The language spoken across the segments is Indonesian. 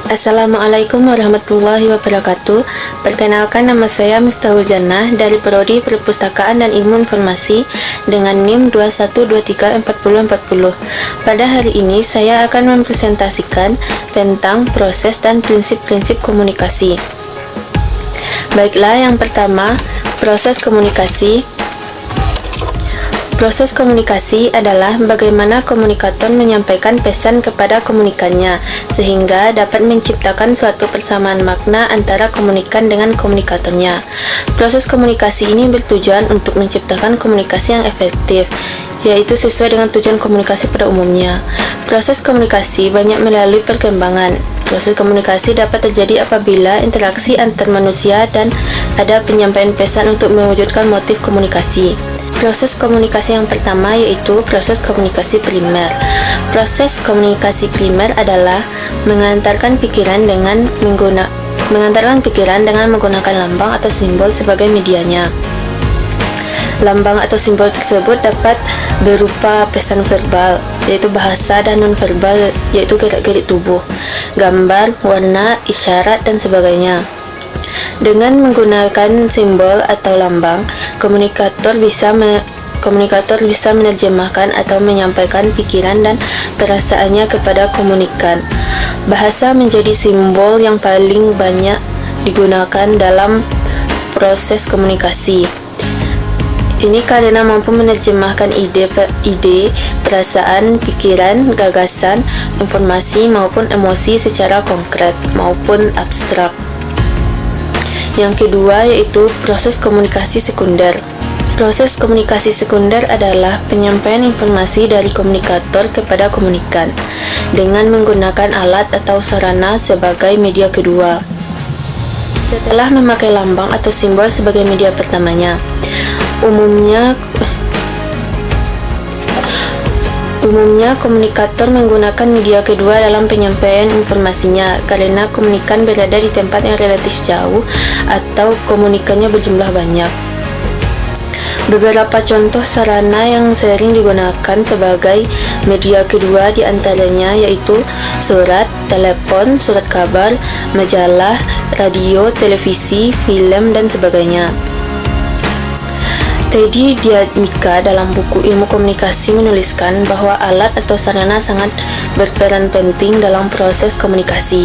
Assalamualaikum warahmatullahi wabarakatuh. Perkenalkan, nama saya Miftahul Jannah dari Prodi Perpustakaan dan Ilmu Informasi dengan NIM 21234040. Pada hari ini saya akan mempresentasikan tentang proses dan prinsip-prinsip komunikasi. Baiklah, yang pertama, proses komunikasi. Proses komunikasi adalah bagaimana komunikator menyampaikan pesan kepada komunikannya, sehingga dapat menciptakan suatu persamaan makna antara komunikan dengan komunikatornya. Proses komunikasi ini bertujuan untuk menciptakan komunikasi yang efektif, yaitu sesuai dengan tujuan komunikasi pada umumnya. Proses komunikasi banyak melalui perkembangan. Proses komunikasi dapat terjadi apabila interaksi antar manusia dan ada penyampaian pesan untuk mewujudkan motif komunikasi. Proses komunikasi yang pertama yaitu proses komunikasi primer. Proses komunikasi primer adalah mengantarkan pikiran dengan menggunakan lambang atau simbol sebagai medianya. Lambang atau simbol tersebut dapat berupa pesan verbal, yaitu bahasa, dan non-verbal, yaitu gerak-gerik tubuh, gambar, warna, isyarat, dan sebagainya. Dengan menggunakan simbol atau lambang, komunikator bisa menerjemahkan atau menyampaikan pikiran dan perasaannya kepada komunikan. Bahasa menjadi simbol yang paling banyak digunakan dalam proses komunikasi. Ini karena mampu menerjemahkan ide, perasaan, pikiran, gagasan, informasi maupun emosi secara konkret maupun abstrak. Yang kedua yaitu proses komunikasi sekunder. Proses komunikasi sekunder adalah penyampaian informasi dari komunikator kepada komunikan dengan menggunakan alat atau sarana sebagai media kedua. Setelah memakai lambang atau simbol sebagai media pertamanya, Umumnya komunikator menggunakan media kedua dalam penyampaian informasinya karena komunikan berada di tempat yang relatif jauh atau komunikannya berjumlah banyak. Beberapa contoh sarana yang sering digunakan sebagai media kedua diantaranya yaitu surat, telepon, surat kabar, majalah, radio, televisi, film, dan sebagainya. Teddy Diadmika dalam buku Ilmu Komunikasi menuliskan bahwa alat atau sarana sangat berperan penting dalam proses komunikasi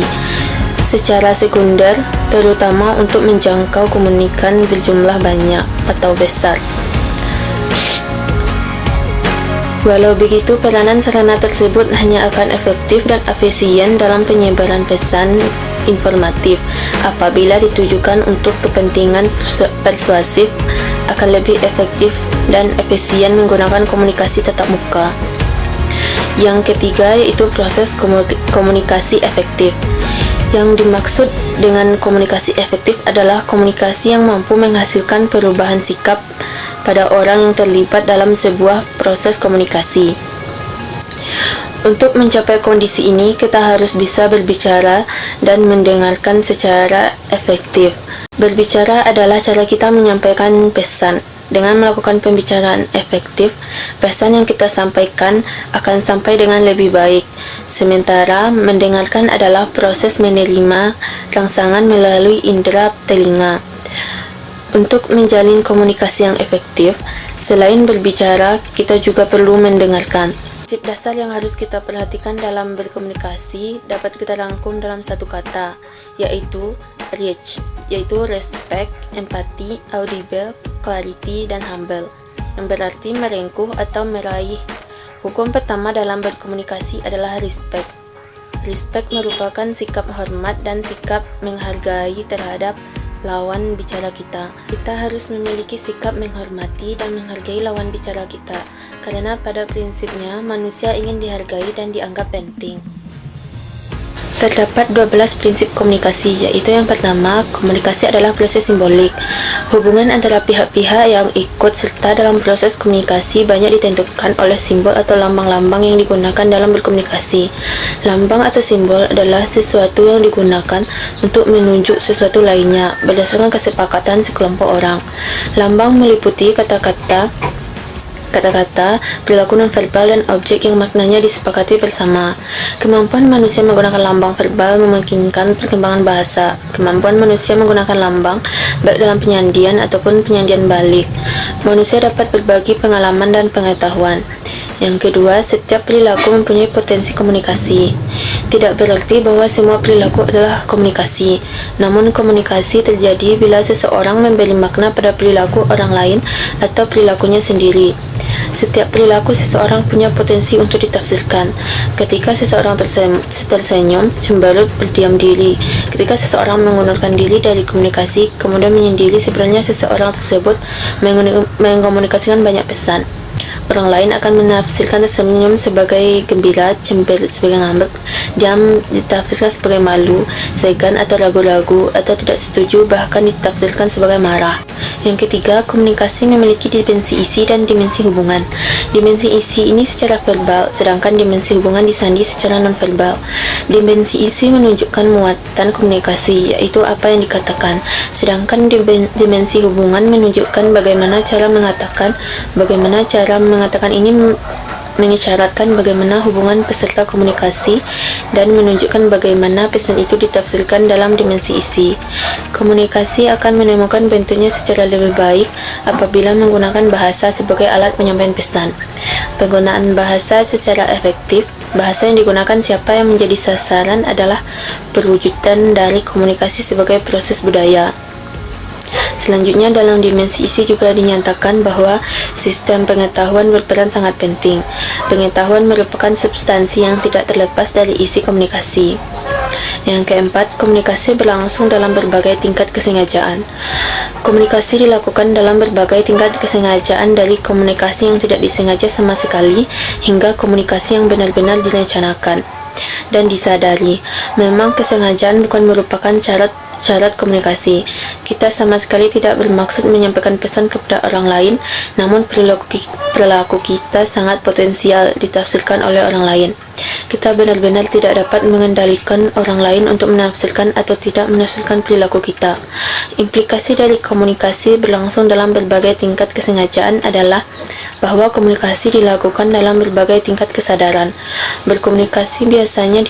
secara sekunder, terutama untuk menjangkau komunikan berjumlah banyak atau besar. Walau begitu, peranan sarana tersebut hanya akan efektif dan efisien dalam penyebaran pesan informatif apabila ditujukan untuk kepentingan persuasif. Akan lebih efektif dan efisien menggunakan komunikasi tatap muka. Yang ketiga yaitu proses komunikasi efektif. Yang dimaksud dengan komunikasi efektif adalah komunikasi yang mampu menghasilkan perubahan sikap pada orang yang terlibat dalam sebuah proses komunikasi. Untuk mencapai kondisi ini, kita harus bisa berbicara dan mendengarkan secara efektif. Berbicara adalah cara kita menyampaikan pesan. Dengan melakukan pembicaraan efektif, pesan yang kita sampaikan akan sampai dengan lebih baik. Sementara mendengarkan adalah proses menerima rangsangan melalui indera telinga. Untuk menjalin komunikasi yang efektif, selain berbicara, kita juga perlu mendengarkan. Prinsip dasar yang harus kita perhatikan dalam berkomunikasi dapat kita rangkum dalam satu kata, yaitu reach, yaitu respect, empati, audible, clarity, dan humble, yang berarti merengkuh atau meraih. Hukum pertama dalam berkomunikasi adalah respect. Respect merupakan sikap hormat dan sikap menghargai terhadap lawan bicara kita. Kita harus memiliki sikap menghormati dan menghargai lawan bicara kita, karena pada prinsipnya manusia ingin dihargai dan dianggap penting. Terdapat 12 prinsip komunikasi, yaitu yang pertama, komunikasi adalah proses simbolik. Hubungan antara pihak-pihak yang ikut serta dalam proses komunikasi banyak ditentukan oleh simbol atau lambang-lambang yang digunakan dalam berkomunikasi. Lambang atau simbol adalah sesuatu yang digunakan untuk menunjuk sesuatu lainnya berdasarkan kesepakatan sekelompok orang. Lambang meliputi kata-kata kata-kata, perilaku nonverbal, dan objek yang maknanya disepakati bersama. Kemampuan manusia menggunakan lambang verbal memungkinkan perkembangan bahasa. Kemampuan manusia menggunakan lambang, baik dalam penyandian ataupun penyandian balik. Manusia dapat berbagi pengalaman dan pengetahuan. Yang kedua, setiap perilaku mempunyai potensi komunikasi. Tidak berarti bahwa semua perilaku adalah komunikasi, namun komunikasi terjadi bila seseorang memberi makna pada perilaku orang lain atau perilakunya sendiri. Setiap perilaku seseorang punya potensi untuk ditafsirkan. Ketika seseorang tersenyum, cemberut, berdiam diri. Ketika seseorang mengundurkan diri dari komunikasi, kemudian menyendiri, sebenarnya seseorang tersebut mengkomunikasikan banyak pesan. Orang lain akan menafsirkan tersenyum sebagai gembira, cemberut sebagai ngambek, diam ditafsirkan sebagai malu, segan atau ragu-ragu, atau tidak setuju bahkan ditafsirkan sebagai marah. Yang ketiga, komunikasi memiliki dimensi isi dan dimensi hubungan. Dimensi isi ini secara verbal, sedangkan dimensi hubungan disandi secara nonverbal. Dimensi isi menunjukkan muatan komunikasi, yaitu apa yang dikatakan, sedangkan dimensi hubungan menunjukkan bagaimana cara mengatakan. Bagaimana cara mengatakan ini mengisyaratkan bagaimana hubungan peserta komunikasi dan menunjukkan bagaimana pesan itu ditafsirkan dalam dimensi isi. Komunikasi akan menemukan bentuknya secara lebih baik apabila menggunakan bahasa sebagai alat penyampaian pesan. Penggunaan bahasa secara efektif. Bahasa yang digunakan siapa yang menjadi sasaran adalah perwujudan dari komunikasi sebagai proses budaya. Selanjutnya, dalam dimensi isi juga dinyatakan bahwa sistem pengetahuan berperan sangat penting. Pengetahuan merupakan substansi yang tidak terlepas dari isi komunikasi. Yang keempat, komunikasi berlangsung dalam berbagai tingkat kesengajaan. Komunikasi dilakukan dalam berbagai tingkat kesengajaan, dari komunikasi yang tidak disengaja sama sekali hingga komunikasi yang benar-benar direncanakan dan disadari. Memang kesengajaan bukan merupakan syarat komunikasi. Kita sama sekali tidak bermaksud menyampaikan pesan kepada orang lain, namun perilaku kita sangat potensial ditafsirkan oleh orang lain. Kita benar-benar tidak dapat mengendalikan orang lain untuk menafsirkan atau tidak menafsirkan perilaku kita. Implikasi dari komunikasi berlangsung dalam berbagai tingkat kesengajaan adalah bahwa komunikasi dilakukan dalam berbagai tingkat kesadaran. Berkomunikasi biasanya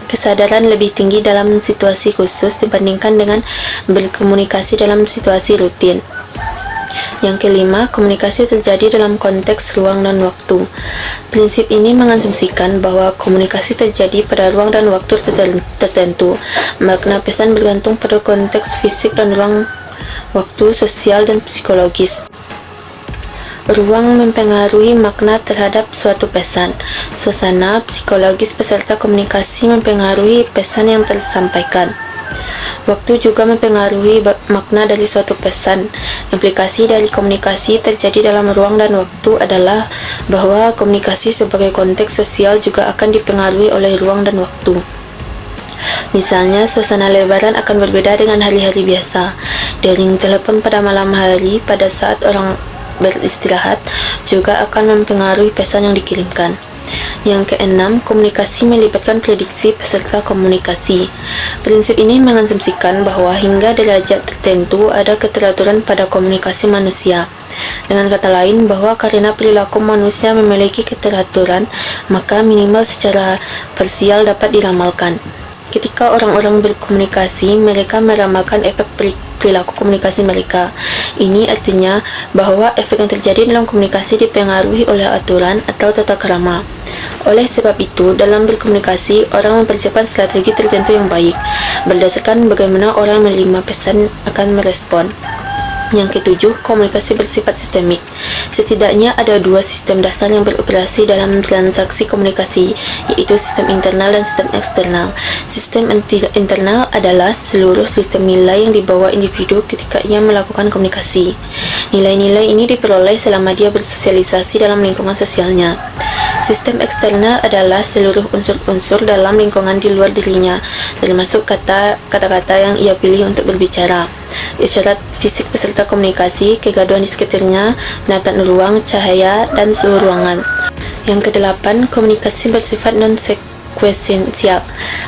kesadaran lebih tinggi dalam situasi khusus dibandingkan dengan berkomunikasi dalam situasi rutin. Yang kelima, komunikasi terjadi dalam konteks ruang dan waktu. Prinsip ini mengasumsikan bahwa komunikasi terjadi pada ruang dan waktu tertentu. Makna pesan bergantung pada konteks fisik dan ruang waktu, sosial dan psikologis. Ruang mempengaruhi makna terhadap suatu pesan. Suasana psikologis peserta komunikasi mempengaruhi pesan yang tersampaikan. Waktu juga mempengaruhi makna dari suatu pesan. Implikasi dari komunikasi terjadi dalam ruang dan waktu adalah bahwa komunikasi sebagai konteks sosial juga akan dipengaruhi oleh ruang dan waktu. Misalnya, suasana lebaran akan berbeda dengan hari-hari biasa. Dering telepon pada malam hari pada saat orang beristirahat juga akan mempengaruhi pesan yang dikirimkan. Yang keenam, komunikasi melibatkan prediksi peserta komunikasi. Prinsip ini mengasumsikan bahwa hingga derajat tertentu ada keteraturan pada komunikasi manusia. Dengan kata lain, bahwa karena perilaku manusia memiliki keteraturan, maka minimal secara parsial dapat diramalkan. Ketika orang-orang berkomunikasi, mereka meramalkan efek perilaku komunikasi mereka. Ini artinya bahwa efek yang terjadi dalam komunikasi dipengaruhi oleh aturan atau tata krama. Oleh sebab itu, dalam berkomunikasi, orang mempersiapkan strategi tertentu yang baik, berdasarkan bagaimana orang menerima pesan akan merespon. Yang ketujuh, komunikasi bersifat sistemik. Setidaknya ada dua sistem dasar yang beroperasi dalam transaksi komunikasi, yaitu sistem internal dan sistem eksternal. Sistem internal adalah seluruh sistem nilai yang dibawa individu ketika ia melakukan komunikasi. Nilai-nilai ini diperoleh selama dia bersosialisasi dalam lingkungan sosialnya. Sistem eksternal adalah seluruh unsur-unsur dalam lingkungan di luar dirinya, termasuk kata-kata yang ia pilih untuk berbicara. Isyarat fisik peserta komunikasi, kegaduhan di sekitarnya, penataan ruang, cahaya, dan suhu ruangan. Yang kedelapan, komunikasi bersifat sekuensial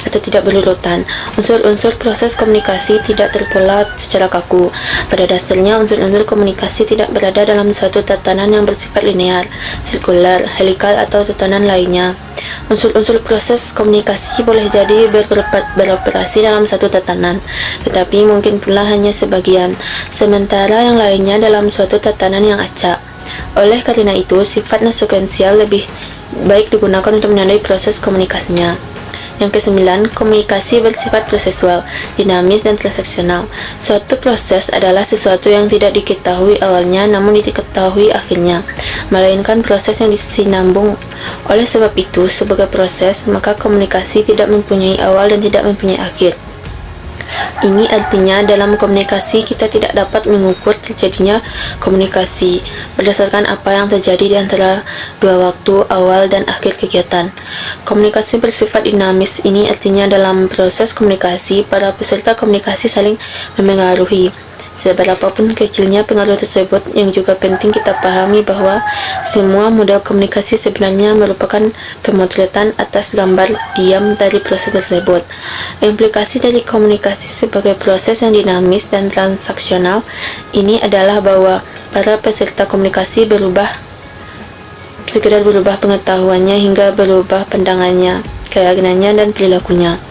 atau tidak berurutan. Unsur-unsur proses komunikasi tidak terpola secara kaku. Pada dasarnya, unsur-unsur komunikasi tidak berada dalam suatu tatanan yang bersifat linear, sirkular, helikal, atau tatanan lainnya. Unsur-unsur proses komunikasi boleh jadi beroperasi dalam satu tatanan, tetapi mungkin pula hanya sebagian, sementara yang lainnya dalam suatu tatanan yang acak. Oleh karena itu, sifat non-sekuensial lebih baik digunakan untuk menandai proses komunikasinya. Yang kesembilan, komunikasi bersifat prosesual, dinamis, dan transaksional. Suatu proses adalah sesuatu yang tidak diketahui awalnya namun diketahui akhirnya, melainkan proses yang disinambung. Oleh sebab itu, sebagai proses, maka komunikasi tidak mempunyai awal dan tidak mempunyai akhir. Ini artinya dalam komunikasi kita tidak dapat mengukur terjadinya komunikasi berdasarkan apa yang terjadi di antara dua waktu awal dan akhir kegiatan. Komunikasi bersifat dinamis ini artinya dalam proses komunikasi para peserta komunikasi saling memengaruhi. Seberapapun kecilnya pengaruh tersebut, yang juga penting kita pahami bahwa semua model komunikasi sebenarnya merupakan pemotretan atas gambar diam dari proses tersebut. Implikasi dari komunikasi sebagai proses yang dinamis dan transaksional ini adalah bahwa para peserta komunikasi sekedar berubah pengetahuannya hingga berubah pandangannya, keyakinannya, dan perilakunya.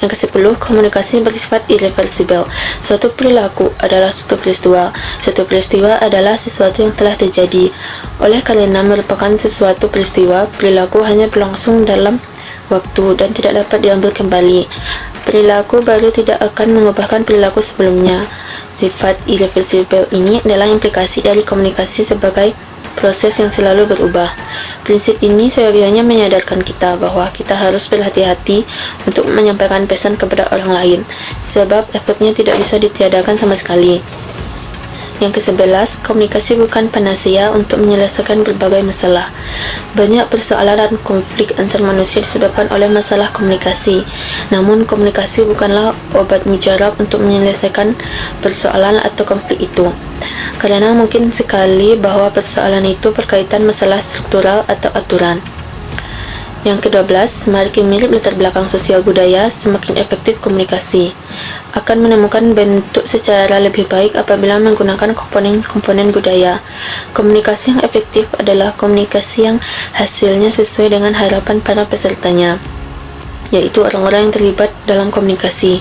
Yang ke-10, komunikasi bersifat irreversibel. Suatu perilaku adalah suatu peristiwa. Suatu peristiwa adalah sesuatu yang telah terjadi. Oleh karena merupakan sesuatu peristiwa, perilaku hanya berlangsung dalam waktu dan tidak dapat diambil kembali. Perilaku baru tidak akan mengubahkan perilaku sebelumnya. Sifat irreversibel ini adalah implikasi dari komunikasi sebagai proses yang selalu berubah. Prinsip ini seyogyanya menyadarkan kita bahwa kita harus berhati-hati untuk menyampaikan pesan kepada orang lain, sebab efeknya tidak bisa ditiadakan sama sekali. Yang ke-11, komunikasi bukan panacea untuk menyelesaikan berbagai masalah. Banyak persoalan dan konflik antar manusia disebabkan oleh masalah komunikasi. Namun, komunikasi bukanlah obat mujarab untuk menyelesaikan persoalan atau konflik itu. Karena mungkin sekali bahwa persoalan itu berkaitan masalah struktural atau aturan. Yang ke-12, semakin mirip latar belakang sosial budaya, semakin efektif komunikasi. Akan menemukan bentuk secara lebih baik apabila menggunakan komponen-komponen budaya. Komunikasi yang efektif adalah komunikasi yang hasilnya sesuai dengan harapan para pesertanya, yaitu orang-orang yang terlibat dalam komunikasi.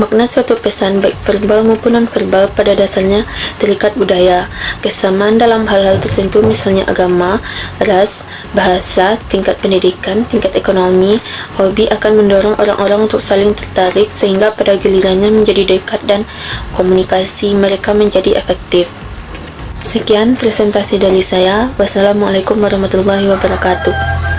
Makna suatu pesan baik verbal maupun non-verbal pada dasarnya terikat budaya. Kesamaan dalam hal-hal tertentu misalnya agama, ras, bahasa, tingkat pendidikan, tingkat ekonomi, hobi akan mendorong orang-orang untuk saling tertarik sehingga pada gilirannya menjadi dekat dan komunikasi mereka menjadi efektif. Sekian presentasi dari saya. Wassalamualaikum warahmatullahi wabarakatuh.